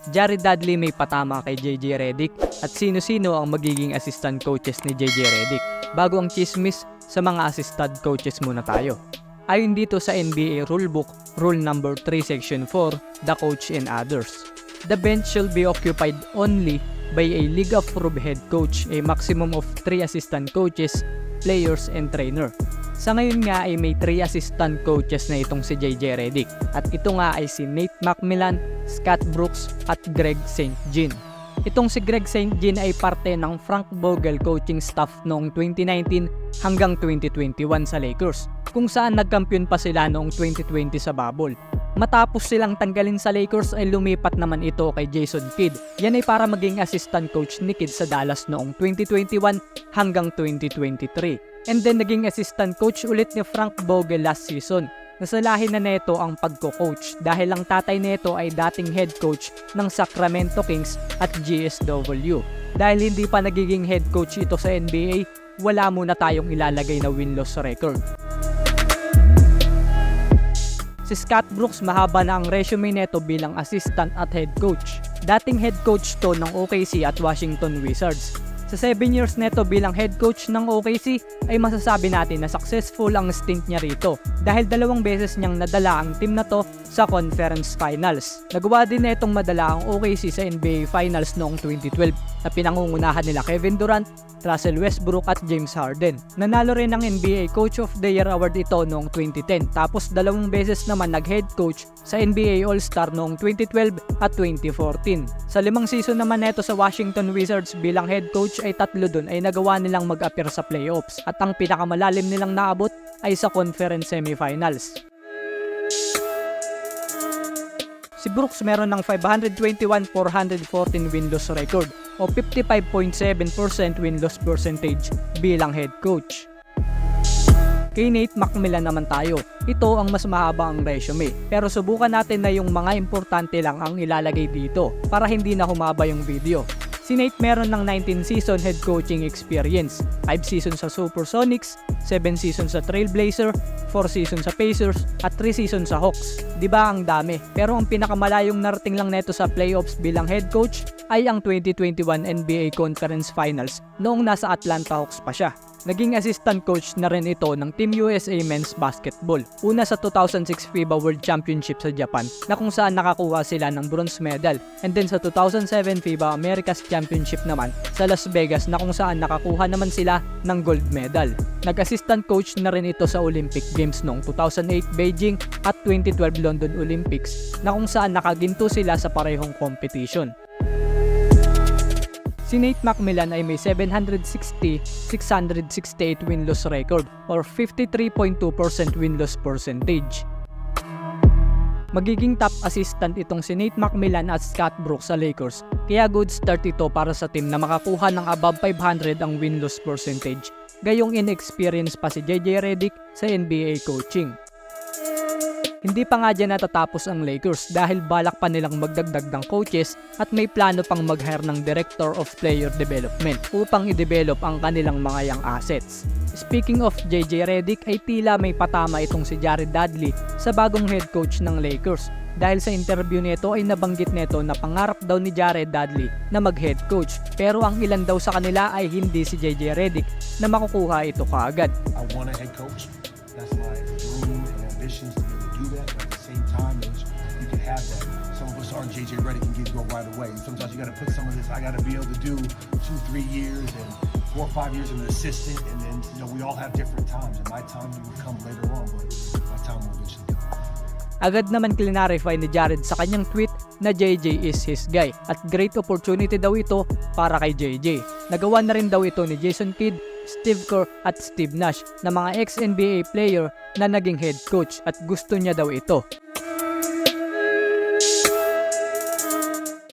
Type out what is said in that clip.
Jared Dudley may patama kay JJ Redick at sino-sino ang magiging assistant coaches ni JJ Redick. Bago ang chismis, sa mga assistant coaches muna tayo. Ayon dito sa NBA Rulebook, Rule number 3 Section 4, the coach and others. The bench shall be occupied only by a league-approved head coach, a maximum of 3 assistant coaches, players, and trainer. Sa ngayon nga ay may 3 assistant coaches na itong si JJ Redick at ito nga ay si Nate McMillan, Scott Brooks at Greg St. Jean. Itong si Greg St. Jean ay parte ng Frank Vogel coaching staff noong 2019 hanggang 2021 sa Lakers, kung saan nagkampiyon pa sila noong 2020 sa bubble. Matapos silang tanggalin sa Lakers ay lumipat naman ito kay Jason Kidd. Yan ay para maging assistant coach ni Kidd sa Dallas noong 2021 hanggang 2023. And then naging assistant coach ulit ni Frank Vogel last season. Nasalahin na neto ang pagko-coach dahil ang tatay neto ay dating head coach ng Sacramento Kings at GSW. Dahil hindi pa nagiging head coach ito sa NBA, wala muna tayong ilalagay na win-loss record. Si Scott Brooks mahaba na ang resume neto bilang assistant at head coach. Dating head coach to ng OKC at Washington Wizards. Sa 7 years neto bilang head coach ng OKC ay masasabi natin na successful ang stint niya rito dahil 2 beses niyang nadala ang team na to sa conference finals. Nagawa din netong madala ang OKC sa NBA finals noong 2012 na pinangungunahan nila Kevin Durant, Russell Westbrook at James Harden. Nanalo rin ang NBA Coach of the Year award ito noong 2010 tapos 2 beses naman nag-head coach sa NBA All-Star noong 2012 at 2014. Sa 5 season naman neto sa Washington Wizards bilang head coach ay 3 dun ay nagawa nilang mag-appear sa playoffs at ang pinakamalalim nilang naabot ay sa conference semifinals. Si Brooks meron ng 521-414 win-loss record o 55.7% win-loss percentage bilang head coach. Kay Nate McMillan naman tayo. Ito ang mas mahaba ang resume pero subukan natin na yung mga importante lang ang ilalagay dito para hindi na humaba yung video. Si Nate meron ng 19 season head coaching experience, 5 seasons sa Supersonics, 7 seasons sa Trailblazer, 4 seasons sa Pacers, at 3 seasons sa Hawks. Diba ang dami? Pero ang pinakamalayong narating lang neto sa playoffs bilang head coach ay ang 2021 NBA Conference Finals noong nasa Atlanta Hawks pa siya. Naging assistant coach na rin ito ng Team USA Men's Basketball. Una sa 2006 FIBA World Championship sa Japan na kung saan nakakuha sila ng bronze medal. And then sa 2007 FIBA Americas Championship naman sa Las Vegas na kung saan nakakuha naman sila ng gold medal. Nag-assistant coach na rin ito sa Olympic Games noong 2008 Beijing at 2012 London Olympics na kung saan nakaginto sila sa parehong competition. Si Nate McMillan ay may 760-668 win-loss record or 53.2% win-loss percentage. Magiging top assistant itong si Nate McMillan at Scott Brooks sa Lakers, kaya good start ito para sa team na makakuha ng above 500 ang win-loss percentage, gayong inexperience pa si JJ Redick sa NBA coaching. Hindi pa nga dyan natatapos ang Lakers dahil balak pa nilang magdagdag ng coaches at may plano pang mag-hire ng Director of Player Development upang i-develop ang kanilang mga young assets. Speaking of JJ Redick ay tila may patama itong si Jared Dudley sa bagong head coach ng Lakers dahil sa interview nito ay nabanggit nito na pangarap daw ni Jared Dudley na mag-head coach pero ang ilan daw sa kanila ay hindi si JJ Redick na makukuha ito kaagad. I want a head coach. That's my dream and ambitions to be able to do that. But at the same time, you can have that. Some of us aren't JJ Redick and get go right away. Sometimes you got to put some of this. I got to be able to do 2-3 years and 4 or 5 years as an assistant, and then we all have different times. And my time will come later on, but my time will eventually come. Agad naman klinarify ni Jared sa kanyang tweet na JJ is his guy at great opportunity daw ito para kay JJ. Nagawa na rin daw ito ni Jason Kidd, Steve Kerr at Steve Nash na mga ex-NBA player na naging head coach at gusto niya daw ito.